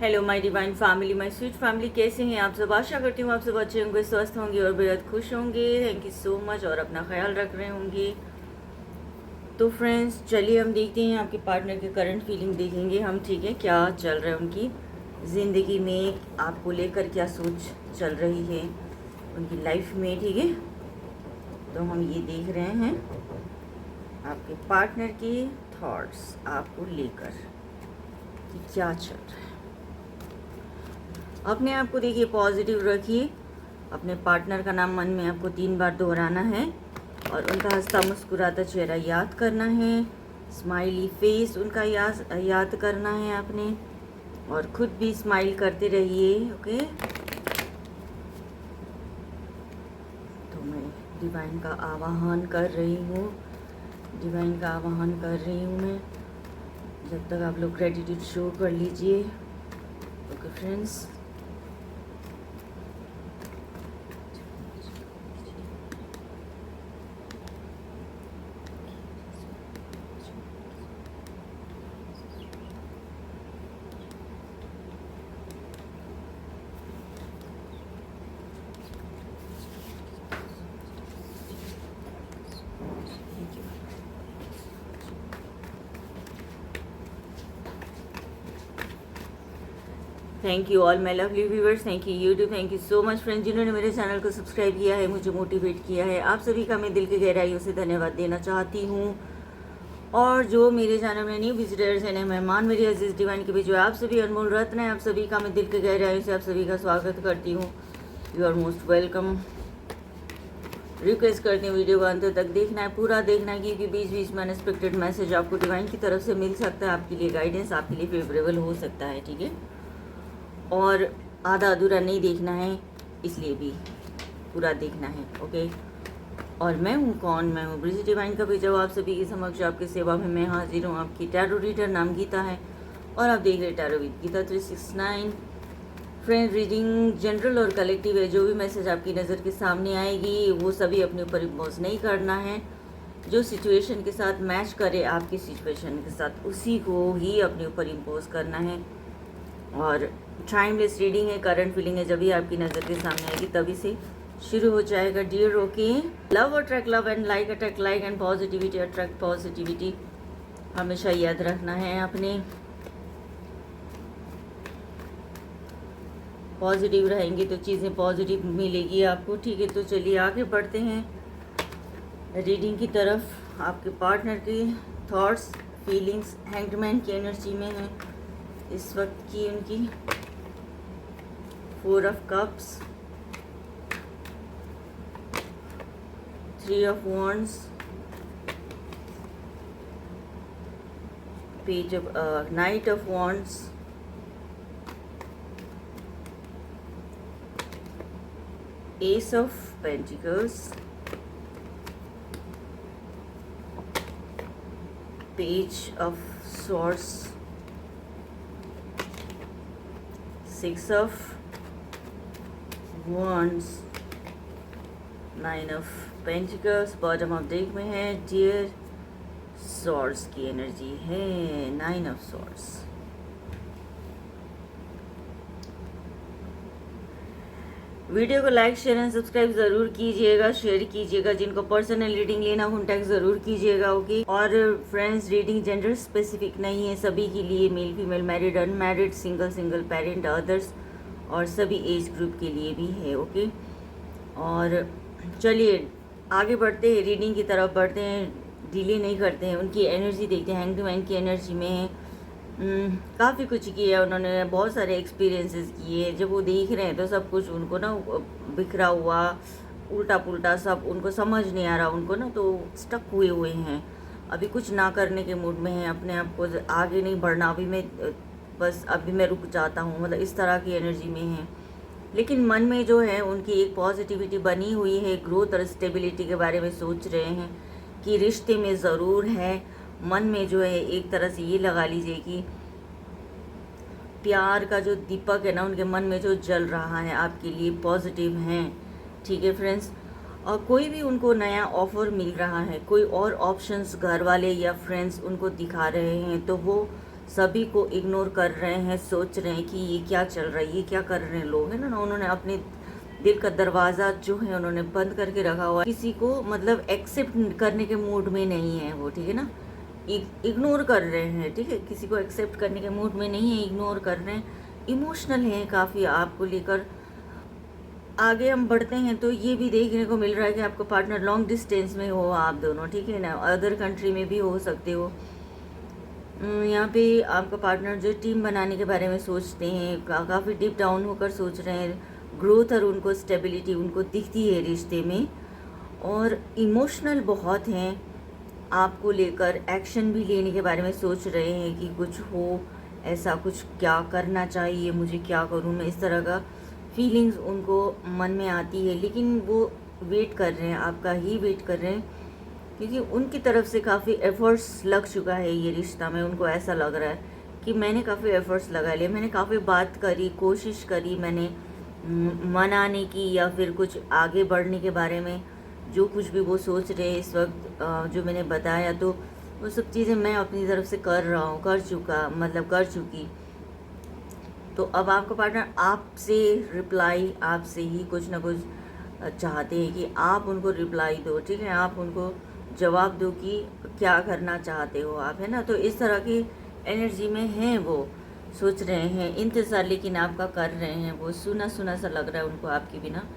Hello my divine family, my sweet family, कैसे हैं आप सब। आशा करती हूँ आप सब अच्छे होंगे, स्वस्थ होंगे और बेहद खुश होंगे। थैंक यू सो मच और अपना ख्याल रख रहे होंगे। तो फ्रेंड्स, चलिए हम देखते हैं आपके पार्टनर के करंट फीलिंग देखेंगे हम, ठीक है। क्या चल रहा है उनकी ज़िंदगी में, आपको लेकर क्या सोच चल रही है उनकी लाइफ में, ठीक है। तो हम ये देख रहे हैं आपके पार्टनर के थॉट्स आपको लेकर कि क्या चल रहा है। अपने आप को देखिए पॉजिटिव रखिए। अपने पार्टनर का नाम मन में आपको 3 बार दोहराना है और उनका हंसता मुस्कुराता चेहरा याद करना है। स्माइली फेस उनका याद करना है आपने, और खुद भी स्माइल करते रहिए, ओके। तो मैं डिवाइन का आवाहन कर रही हूँ, डिवाइन का आवाहन कर रही हूँ मैं। जब तक आप लोग ग्रेटिट्यूड शो कर लीजिए, okay friends. Thank you all my lovely viewers, thank you YouTube, thank you so much friends जिन्होंने मेरे चैनल को सब्सक्राइब किया है, मुझे मोटिवेट किया है। आप सभी का मैं दिल की गहराइयों से धन्यवाद देना चाहती हूँ। और जो मेरे चैनल में न्यू विजिटर्स हैं, मेहमान मेरे अजीज डिवाइन के बीच, जो आप सभी अनमोल रत्न हैं, आप सभी का मैं दिल की गहराइयों से आप सभी का स्वागत करती हूँ। You are most welcome. Request करती हूँ वीडियो को अंत तक देखना है, पूरा देखना है, क्योंकि बीच बीच में अनएक्सपेक्टेड मैसेज आपको डिवाइन की तरफ से मिल सकता है। आपके लिए गाइडेंस आपके लिए फेवरेबल हो सकता है, ठीक है। और आधा अधूरा नहीं देखना है, इसलिए भी पूरा देखना है, ओके। और मैं हूँ कौन, मैं हूँ ब्रिज डिवाइन का भेजा हुआ आप सभी के समक्ष आपकी सेवा में मैं हाजिर हूँ। आपकी टैरो रीडर नाम गीता है और आप देख रहे tarot with Geeta 369। Friend, reading general और कलेक्टिव है। जो भी मैसेज आपकी नज़र के सामने आएगी वो सभी अपने ऊपर इम्पोज नहीं करना है। जो सिचुएशन के साथ मैच करे आपकी सिचुएशन के साथ, उसी को ही अपने ऊपर इम्पोज करना है। और टाइमलेस रीडिंग है, करंट फीलिंग है, जब भी आपकी नज़र के सामने आएगी तभी से शुरू हो जाएगा। Dear, okay. Love attract love and like attract like and positivity attract positivity, हमेशा याद रखना है आपने। पॉजिटिव रहेंगे तो चीज़ें पॉजिटिव मिलेगी आपको, ठीक है। तो चलिए आगे बढ़ते हैं रीडिंग की तरफ। आपके पार्टनर के थॉट्स फीलिंग्स हैंगमैन की एनर्जी में है इस वक्त की उनकी। 4 of cups, 3 of wands, page of night of wands, S of pentacles, page of swords, 6 of wands, 9 of pentacles, bottom of deck में है डियर सॉर्ड्स की एनर्जी है, 9 ऑफ सॉर्ड्स। वीडियो को लाइक शेयर एंड सब्सक्राइब ज़रूर कीजिएगा, share कीजिएगा। जिनको personal reading लेना कॉन्टैक्ट ज़रूर कीजिएगा, ओके। और फ्रेंड्स, रीडिंग जेंडर स्पेसिफिक नहीं है, सभी के लिए, male female, married unmarried, single parent, others, और सभी एज ग्रुप के लिए भी है, ओके। और चलिए आगे बढ़ते हैं, रीडिंग की तरफ बढ़ते हैं, डिले नहीं करते हैं। उनकी एनर्जी देखते हैं। हैंगमैन की एनर्जी में है, काफ़ी कुछ किया उन्होंने, बहुत सारे एक्सपीरियंसेस किए। जब वो देख रहे हैं तो सब कुछ उनको ना बिखरा हुआ, उल्टा पुल्टा सब उनको समझ नहीं आ रहा, उनको ना तो स्टक हुए हुए हैं। अभी कुछ ना करने के मूड में हैं, अपने आप को आगे नहीं बढ़ना, अभी मैं रुक जाता हूँ, मतलब इस तरह की एनर्जी में है। लेकिन मन में जो है उनकी एक पॉजिटिविटी बनी हुई है, ग्रोथ और स्टेबिलिटी के बारे में सोच रहे हैं कि रिश्ते में ज़रूर है। मन में जो है एक तरह से ये लगा लीजिए कि प्यार का जो दीपक है ना उनके मन में जो जल रहा है आपके लिए, पॉजिटिव हैं, ठीक है फ्रेंड्स। और कोई भी उनको नया ऑफ़र मिल रहा है, कोई और ऑप्शंस घर वाले या फ्रेंड्स उनको दिखा रहे हैं, तो वो सभी को इग्नोर कर रहे हैं, सोच रहे हैं कि ये क्या चल रहा है, ये क्या कर रहे हैं लोग, है ना। उन्होंने अपने दिल का दरवाज़ा जो है उन्होंने बंद करके रखा हुआ है। किसी को मतलब एक्सेप्ट करने के मूड में नहीं है वो, ठीक है ना। इग्नोर कर रहे हैं, ठीक है, किसी को एक्सेप्ट करने के मूड में नहीं है, इग्नोर कर रहे हैं, इमोशनल हैं काफ़ी आपको लेकर। आगे हम बढ़ते हैं तो ये भी देखने को मिल रहा है कि आपका पार्टनर लॉन्ग डिस्टेंस में हो आप दोनों, ठीक है ना, अदर कंट्री में भी हो सकते हो। यहाँ पे आपका पार्टनर जो टीम बनाने के बारे में सोचते हैं, काफ़ी डीप डाउन होकर सोच रहे हैं, ग्रोथ और उनको स्टेबिलिटी उनको दिखती है रिश्ते में, और इमोशनल बहुत हैं आपको लेकर, एक्शन भी लेने के बारे में सोच रहे हैं कि कुछ हो ऐसा, कुछ क्या करना चाहिए, मुझे क्या करूँ मैं, इस तरह का फीलिंग्स उनको मन में आती है। लेकिन वो वेट कर रहे हैं, आपका ही वेट कर रहे हैं, क्योंकि उनकी तरफ से काफ़ी एफ़र्ट्स लग चुका है ये रिश्ता में। उनको ऐसा लग रहा है कि मैंने काफ़ी एफ़र्ट्स लगा लिए, मैंने काफ़ी बात करी, कोशिश करी मैंने मनाने की या फिर कुछ आगे बढ़ने के बारे में, जो कुछ भी वो सोच रहे इस वक्त जो मैंने बताया, तो वो सब चीज़ें मैं अपनी तरफ से कर रहा हूँ, कर चुकी। तो अब आपका पार्टनर आपसे रिप्लाई, आपसे ही कुछ ना कुछ चाहते हैं कि आप उनको रिप्लाई दो, ठीक है, आप उनको जवाब दो कि क्या करना चाहते हो आप, है ना। तो इस तरह की एनर्जी में हैं वो, सोच रहे हैं, इंतज़ार लेकिन आपका कर रहे हैं। वो सूना सूना सा लग रहा है उनको आपके बिना,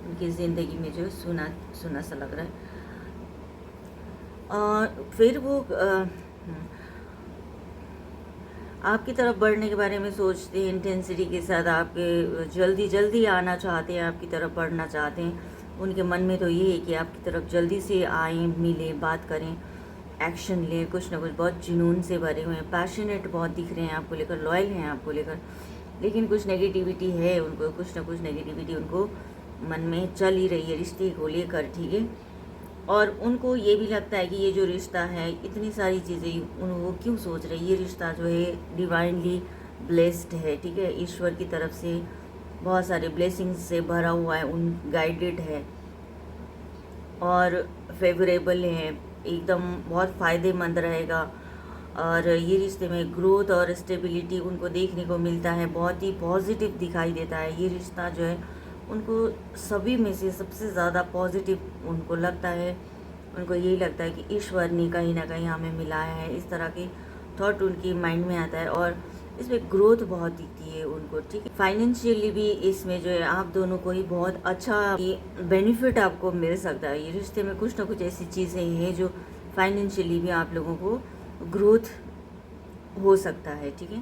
उनकी ज़िंदगी में जो सूना सूना सा लग रहा है। फिर वो आपकी तरफ बढ़ने के बारे में सोचते हैं इंटेंसिटी के साथ, आपके जल्दी जल्दी आना चाहते हैं, आपकी तरफ बढ़ना चाहते हैं। उनके मन में तो ये है कि आपकी तरफ जल्दी से आएँ, मिलें, बात करें, एक्शन लें, कुछ ना कुछ, बहुत जुनून से भरे हुए हैं, पैशनेट बहुत दिख रहे हैं आपको लेकर, लॉयल हैं आपको लेकर। लेकिन कुछ नेगेटिविटी है उनको, कुछ ना कुछ नेगेटिविटी उनको मन में चल ही रही है रिश्ते को लेकर, ठीक है। और उनको ये भी लगता है कि ये जो रिश्ता है, इतनी सारी चीज़ें वो क्यों सोच रहे हैं, ये रिश्ता जो है डिवाइनली ब्लेस्ड है, ठीक है, ईश्वर की तरफ से बहुत सारे ब्लेसिंग्स से भरा हुआ है, उन गाइडेड है और फेवरेबल है, एकदम बहुत फ़ायदेमंद रहेगा। और ये रिश्ते में ग्रोथ और स्टेबिलिटी उनको देखने को मिलता है, बहुत ही पॉजिटिव दिखाई देता है ये रिश्ता जो है उनको। सभी में से सबसे ज़्यादा पॉजिटिव उनको लगता है, उनको यही लगता है कि ईश्वर ने कहीं ना कहीं हमें मिलाया है, इस तरह के थॉट उनकी माइंड में आता है। और इसमें ग्रोथ बहुत दिखती है उनको, ठीक है। फाइनेंशियली भी इसमें जो है आप दोनों को ही बहुत अच्छा बेनिफिट आपको मिल सकता है। ये रिश्ते में कुछ ना कुछ ऐसी चीज़ें हैं जो फाइनेंशियली भी आप लोगों को ग्रोथ हो सकता है, ठीक है।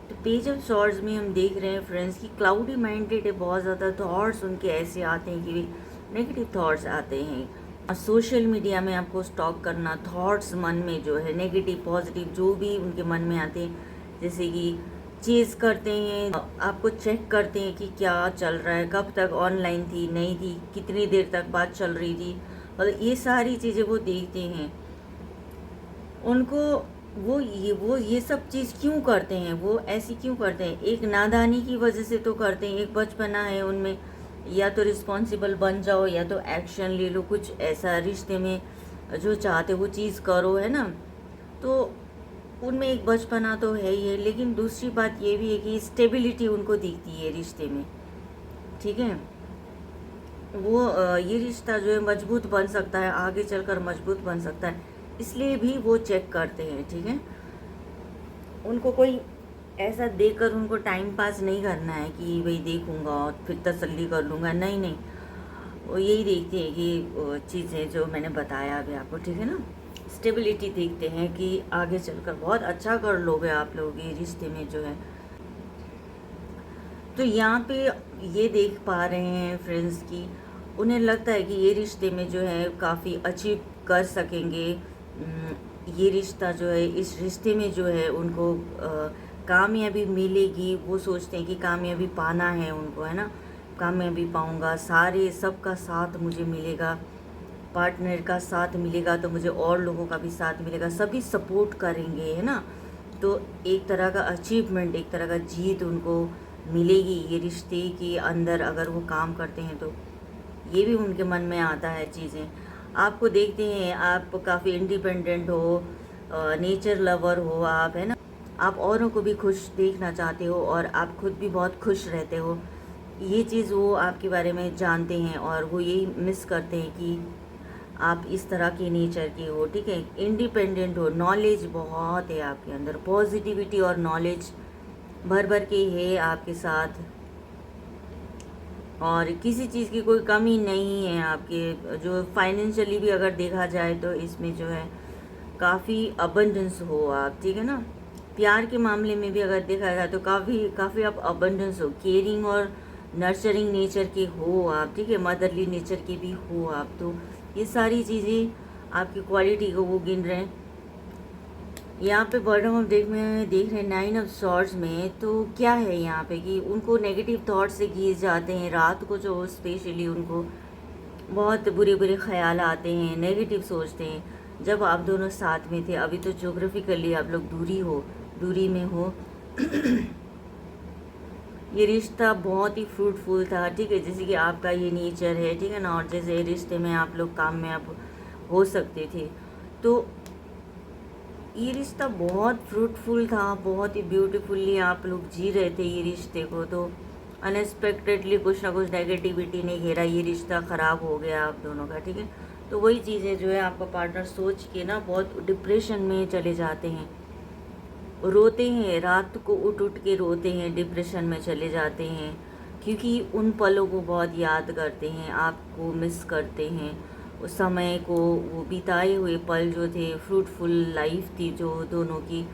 तो पेज ऑफ सॉर्ड्स में हम देख रहे हैं फ्रेंड्स की क्लाउडी माइंडेड है, बहुत ज़्यादा थॉट्स उनके ऐसे आते हैं कि नेगेटिव थॉट्स आते हैं। और सोशल मीडिया में आपको स्टॉक करना, थॉट्स मन में जो है नेगेटिव पॉजिटिव जो भी उनके मन में आते हैं, जैसे कि चेज़ करते हैं, आपको चेक करते हैं कि क्या चल रहा है, कब तक ऑनलाइन थी, नहीं थी, कितनी देर तक बात चल रही थी, और ये सारी चीज़ें वो देखते हैं। उनको वो ये सब चीज़ क्यों करते हैं, वो ऐसी क्यों करते हैं, एक नादानी की वजह से तो करते हैं, एक बचपना है उनमें, या तो रिस्पॉन्सिबल बन जाओ या तो एक्शन ले लो, कुछ ऐसा रिश्ते में जो चाहते वो चीज़ करो, है ना। तो उनमें एक बचपना तो है ही है, लेकिन दूसरी बात ये भी है कि स्टेबिलिटी उनको दिखती है रिश्ते में, ठीक है। वो ये रिश्ता जो है मजबूत बन सकता है, आगे चलकर मजबूत बन सकता है, इसलिए भी वो चेक करते हैं, ठीक है। उनको कोई ऐसा देकर उनको टाइम पास नहीं करना है कि भाई देखूंगा और फिर तसल्ली कर लूँगा, नहीं नहीं, वो यही देखते हैं कि चीज़ें जो मैंने बताया अभी आपको, ठीक है ना। स्टेबिलिटी देखते हैं कि आगे चलकर बहुत अच्छा कर लोगे आप लोग ये रिश्ते में जो है। तो यहाँ पे ये देख पा रहे हैं फ्रेंड्स की उन्हें लगता है कि ये रिश्ते में जो है काफ़ी अचीव कर सकेंगे। ये रिश्ता जो है, इस रिश्ते में जो है उनको कामयाबी मिलेगी। वो सोचते हैं कि कामयाबी पाना है उनको, है ना, कामयाबी पाऊँगा, सारे सबका साथ मुझे मिलेगा, पार्टनर का साथ मिलेगा तो मुझे और लोगों का भी साथ मिलेगा, सभी सपोर्ट करेंगे, है ना। तो एक तरह का अचीवमेंट, एक तरह का जीत उनको मिलेगी ये रिश्ते के अंदर अगर वो काम करते हैं। तो ये भी उनके मन में आता है चीज़ें। आपको देखते हैं आप काफ़ी इंडिपेंडेंट हो, नेचर लवर हो आप, है ना, आप औरों को भी खुश देखना चाहते हो और आप खुद भी बहुत खुश रहते हो। ये चीज़ वो आपके बारे में जानते हैं और वो यही मिस करते हैं कि आप इस तरह के नेचर के हो, ठीक है, इंडिपेंडेंट हो, नॉलेज बहुत है आपके अंदर, पॉजिटिविटी और नॉलेज भर भर के है आपके साथ, और किसी चीज़ की कोई कमी नहीं है आपके। जो फाइनेंशियली भी अगर देखा जाए तो इसमें जो है काफ़ी अबंडेंस हो आप, ठीक है ना। प्यार के मामले में भी अगर देखा जाए तो काफ़ी काफ़ी आप अबंडेंस हो, केयरिंग और नर्चरिंग नेचर के हो आप, ठीक है, मदरली नेचर के भी हो आप। तो ये सारी चीज़ें आपकी क्वालिटी को वो गिन रहे हैं। यहाँ पे बॉटम ऑफ डेक में देख रहे हैं 9 ऑफ सॉर्ड्स में, तो क्या है यहाँ पे कि उनको नेगेटिव थॉट से घिर जाते हैं रात को, जो स्पेशली उनको बहुत बुरे बुरे ख्याल आते हैं, नेगेटिव सोचते हैं। जब आप दोनों साथ में थे, अभी तो ज्योग्राफिकली आप लोग दूरी में हो ये रिश्ता बहुत ही फ्रूटफुल था, ठीक है, जैसे कि आपका ये नेचर है, ठीक है ना, और जैसे रिश्ते में आप लोग काम में आप हो सकते थे, तो ये रिश्ता बहुत फ्रूटफुल था, बहुत ही ब्यूटीफुली आप लोग जी रहे थे ये रिश्ते को। तो अनएक्सपेक्टेडली कुछ ना कुछ नेगेटिविटी ने घेरा, ये रिश्ता ख़राब हो गया आप दोनों का, ठीक है। तो वही चीज़ें जो है आपका पार्टनर सोच के ना बहुत डिप्रेशन में चले जाते हैं, रोते हैं, रात को उठ के रोते हैं, डिप्रेशन में चले जाते हैं, क्योंकि उन पलों को बहुत याद करते हैं, आपको मिस करते हैं, उस समय को, वो बिताए हुए पल जो थे, फ्रूटफुल लाइफ थी जो दोनों की,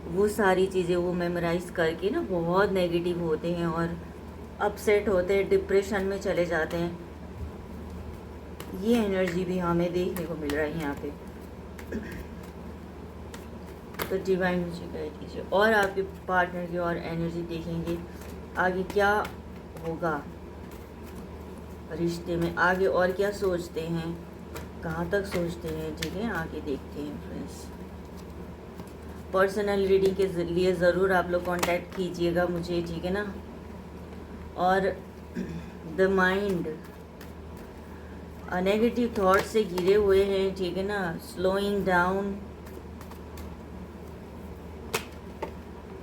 वो सारी चीज़ें वो मेमोराइज़ करके ना बहुत नेगेटिव होते हैं और अपसेट होते हैं, डिप्रेशन में चले जाते हैं। ये एनर्जी भी हमें देखने को मिल रहा है यहाँ पे। तो डिवाइन मुझे गाइड कीजिए, और आपके पार्टनर की और एनर्जी देखेंगे आगे क्या होगा रिश्ते में, आगे और क्या सोचते हैं, कहाँ तक सोचते हैं, ठीक है, आगे देखते हैं फ्रेंड्स। पर्सनल रीडिंग के लिए ज़रूर आप लोग कांटेक्ट कीजिएगा मुझे, ठीक है ना। और द माइंड नेगेटिव थॉट से घिरे हुए हैं, ठीक है ना, slowing down,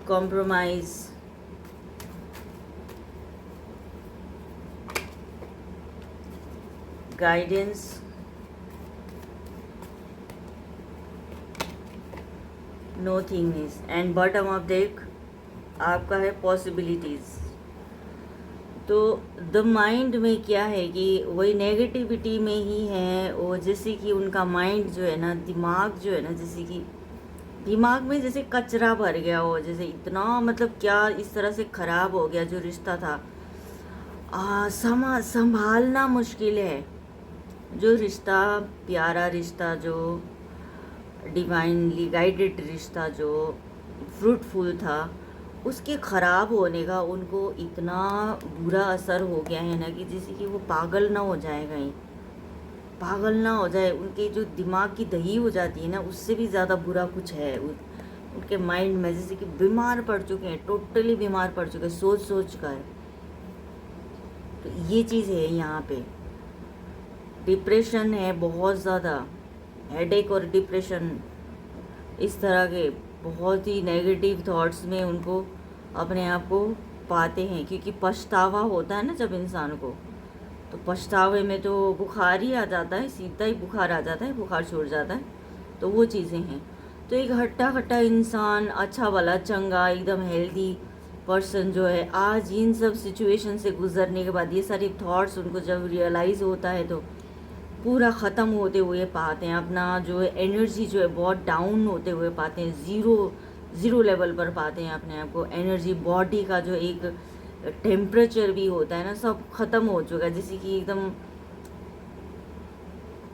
compromise, guidance, nothingness, and bottom of deck आपका है पॉसिबिलिटीज़। तो द माइंड में क्या है कि वही नेगेटिविटी में ही है वो, जैसे कि उनका माइंड जो है ना, दिमाग जो है ना, जैसे कि दिमाग में जैसे कचरा भर गया हो, जैसे इतना मतलब क्या इस तरह से ख़राब हो गया जो रिश्ता था, संभालना मुश्किल है। जो रिश्ता, प्यारा रिश्ता, जो डिवाइनली गाइडेड रिश्ता, जो फ्रूटफुल था, उसके ख़राब होने का उनको इतना बुरा असर हो गया है ना कि जैसे कि वो पागल ना हो जाए, कहीं पागल ना हो जाए, उनके जो दिमाग की दही हो जाती है ना, उससे भी ज़्यादा बुरा कुछ है उनके माइंड में, जैसे कि बीमार पड़ चुके हैं, टोटली बीमार पड़ चुके हैं सोच कर। तो ये चीज़ है यहाँ पे, डिप्रेशन है बहुत ज़्यादा, हेडेक और डिप्रेशन, इस तरह के बहुत ही नेगेटिव थॉट्स में उनको अपने आप को पाते हैं, क्योंकि पछतावा होता है ना जब इंसान को, तो पछतावे में तो बुखार ही आ जाता है, सीधा ही बुखार आ जाता है, बुखार छोड़ जाता है। तो वो चीज़ें हैं। तो एक हट्टा कट्टा इंसान, अच्छा वाला चंगा एकदम हेल्दी पर्सन जो है, आज इन सब सिचुएशन से गुजरने के बाद ये सारे थॉट्स उनको जब रियलाइज़ होता है तो पूरा ख़त्म होते हुए पाते हैं, अपना जो है एनर्जी जो है बहुत डाउन होते हुए पाते हैं, ज़ीरो लेवल पर पाते हैं अपने आप को। एनर्जी, बॉडी का जो एक टेम्परेचर भी होता है ना, सब ख़त्म हो चुका है, जैसे कि एकदम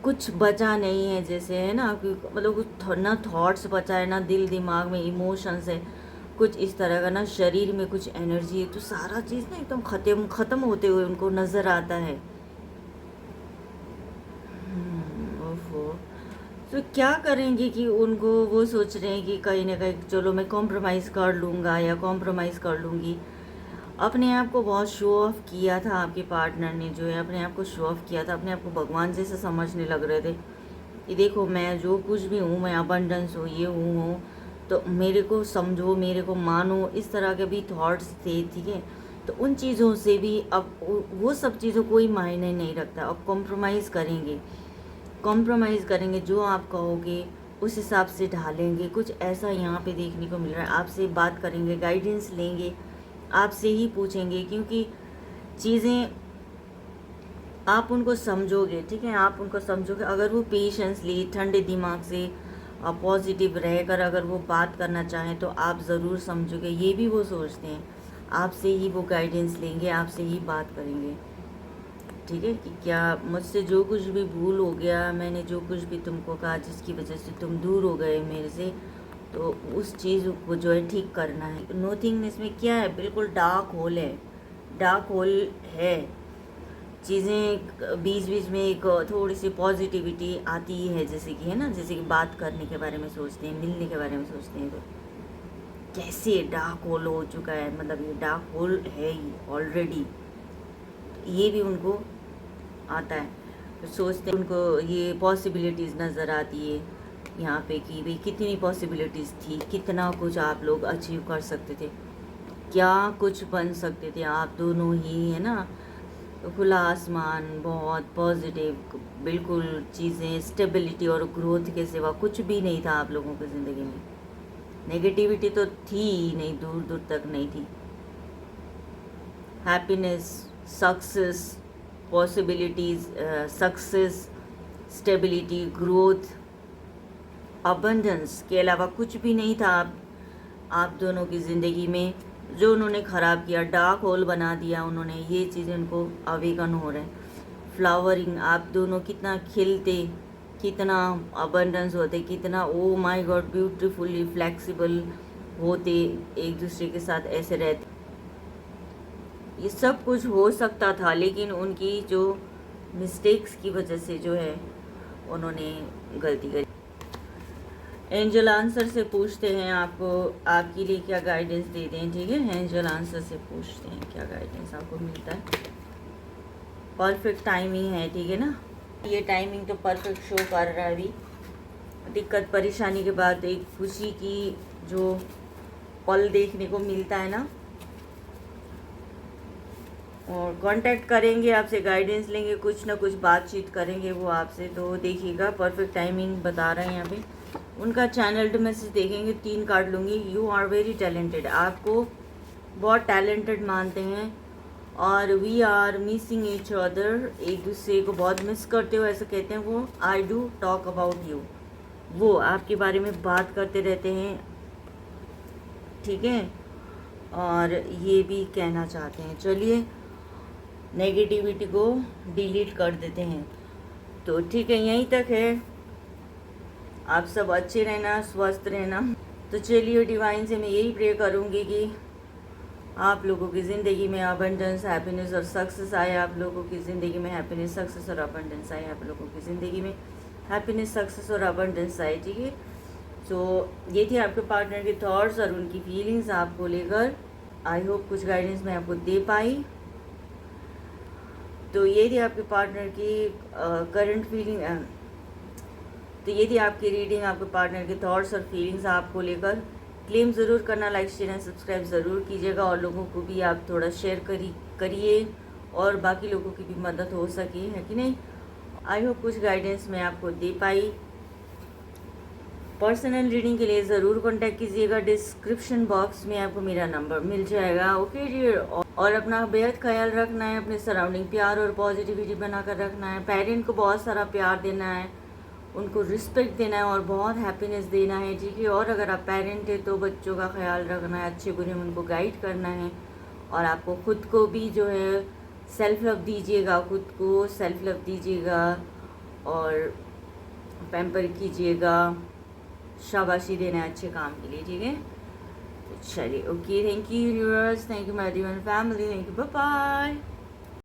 कुछ बचा नहीं है, जैसे है ना, मतलब कुछ ना थॉट्स बचा है, ना दिल दिमाग में इमोशंस है, कुछ इस तरह का, ना शरीर में कुछ एनर्जी है। तो सारा चीज़ ना एकदम ख़त्म होते हुए उनको नज़र आता है। तो क्या करेंगे कि उनको वो सोच रहे हैं कि कहीं ना कहीं चलो मैं कॉम्प्रोमाइज़ कर लूँगा या कॉम्प्रोमाइज़ कर लूँगी। अपने आप को बहुत शो ऑफ किया था आपके पार्टनर ने, जो है अपने आप को शो ऑफ किया था, अपने आप को भगवान जैसे समझने लग रहे थे कि देखो मैं जो कुछ भी हूँ, मैं अबंडेंस हूँ, ये हूँ, तो मेरे को समझो, मेरे को मानो, इस तरह के भी थॉट्स थे, ठीक है। तो उन चीज़ों से भी अब वो सब चीज़ों कोई मायने नहीं रखता। अब कॉम्प्रोमाइज़ करेंगे, जो आप कहोगे उस हिसाब से ढालेंगे। कुछ ऐसा यहाँ पे देखने को मिल रहा है। आपसे बात करेंगे, गाइडेंस लेंगे, आपसे ही पूछेंगे, क्योंकि चीज़ें आप उनको समझोगे, ठीक है, आप उनको समझोगे। अगर वो पेशेंसली, ठंडे दिमाग से, पॉजिटिव रहकर अगर वो बात करना चाहें तो आप ज़रूर समझोगे। ये भी वो सोचते हैं, आपसे ही वो गाइडेंस लेंगे, आपसे ही बात करेंगे, ठीक है। कि क्या मुझसे जो कुछ भी भूल हो गया, मैंने जो कुछ भी तुमको कहा जिसकी वजह से तुम दूर हो गए मेरे से, तो उस चीज़ को जो है ठीक करना है। नोथिंगनेस में क्या है, बिल्कुल डार्क होल है, डार्क होल है। चीज़ें बीच बीच में एक थोड़ी सी पॉजिटिविटी आती है, जैसे कि है ना, जैसे कि बात करने के बारे में सोचते हैं, मिलने के बारे में सोचते हैं, तो कैसे डार्क होल हो चुका है, मतलब ये डार्क होल है ही ऑलरेडी। ये भी उनको आता है, तो सोचते हैं, उनको ये पॉसिबिलिटीज़ नज़र आती है यहाँ पे कि भाई कितनी पॉसिबिलिटीज़ थी, कितना कुछ आप लोग अचीव कर सकते थे, क्या कुछ बन सकते थे आप दोनों ही, है ना। तो खुला आसमान, बहुत पॉजिटिव, बिल्कुल चीज़ें, स्टेबिलिटी और ग्रोथ के सिवा कुछ भी नहीं था आप लोगों की ज़िंदगी में। नेगेटिविटी तो थी ही नहीं, दूर दूर तक नहीं थी। Happiness, success, possibilities, success, stability, growth, abundance के अलावा कुछ भी नहीं था आप दोनों की ज़िंदगी में। जो उन्होंने ख़राब किया, डार्क होल बना दिया उन्होंने, ये चीज़ें उनको अवेकन हो रहे हैं। फ्लावरिंग, आप दोनों कितना खिलते, कितना अबंडेंस होते, कितना oh my God beautifully flexible होते, एक दूसरे के साथ ऐसे रहते। ये सब कुछ हो सकता था, लेकिन उनकी जो मिस्टेक्स की वजह से जो है उन्होंने गलती करी। एंजल आंसर से पूछते हैं आपको, आपके लिए क्या गाइडेंस दे दें, ठीक है। एंजल आंसर से पूछते हैं क्या गाइडेंस आपको मिलता है। परफेक्ट टाइमिंग है, ठीक है ना, ये टाइमिंग तो परफेक्ट शो कर रहा है। अभी दिक्कत परेशानी के बाद एक खुशी की जो पल देखने को मिलता है ना, और कांटेक्ट करेंगे आपसे, गाइडेंस लेंगे, कुछ ना कुछ बातचीत करेंगे वो आपसे। तो देखिएगा, परफेक्ट टाइमिंग बता रहे हैं यहाँ पे। उनका चैनल्ड मैसेज देखेंगे, 3 कार्ड लूँगी। यू आर वेरी टैलेंटेड, आपको बहुत टैलेंटेड मानते हैं, और we are missing each other, एक दूसरे को बहुत मिस करते हो, ऐसा कहते हैं वो। I do talk about you, वो आपके बारे में बात करते रहते हैं, ठीक है। और ये भी कहना चाहते हैं, चलिए नेगेटिविटी को डिलीट कर देते हैं। तो ठीक है, यहीं तक है। आप सब अच्छे रहना, स्वस्थ रहना। तो चलिए, डिवाइन से मैं यही प्रे करूँगी कि आप लोगों की ज़िंदगी में अबंडेंस, हैप्पीनेस और सक्सेस आए। आप लोगों की ज़िंदगी में हैप्पीनेस, सक्सेस और अबंडेंस आए। आप लोगों की ज़िंदगी में हैप्पीनेस, सक्सेस और अबंडेंस आए, ठीक है। तो ये थी आपके पार्टनर के थॉट्स और उनकी फीलिंग्स आपको लेकर। आई होप कुछ गाइडेंस मैं आपको दे पाई। तो ये थी आपके पार्टनर की करंट फीलिंग, तो ये थी आपकी रीडिंग, आपके पार्टनर के थॉट्स और फीलिंग्स आपको लेकर। क्लेम ज़रूर करना, लाइक शेयर एंड सब्सक्राइब ज़रूर कीजिएगा, और लोगों को भी आप थोड़ा शेयर करिए, और बाकी लोगों की भी मदद हो सके, है कि नहीं। आई होप कुछ गाइडेंस मैं आपको दे पाई। पर्सनल रीडिंग के लिए ज़रूर कॉन्टैक्ट कीजिएगा, डिस्क्रिप्शन बॉक्स में आपको मेरा नंबर मिल जाएगा, ओके जी। और अपना बेहद ख्याल रखना है, अपने सराउंडिंग प्यार और पॉजिटिविटी बनाकर रखना है। पेरेंट को बहुत सारा प्यार देना है, उनको रिस्पेक्ट देना है, और बहुत हैप्पीनेस देना है, ठीक है। और अगर आप पेरेंट है तो बच्चों का ख्याल रखना है, अच्छे बुरे में उनको गाइड करना है, और आपको खुद को भी जो है सेल्फ लव दीजिएगा, खुद को सेल्फ लव दीजिएगा, और पैम्पर कीजिएगा, शाबाशी देना है अच्छे काम के लिए, ठीक है। तो चलिए, okay, thank you universe, thank you my dear family, thank you, bye bye.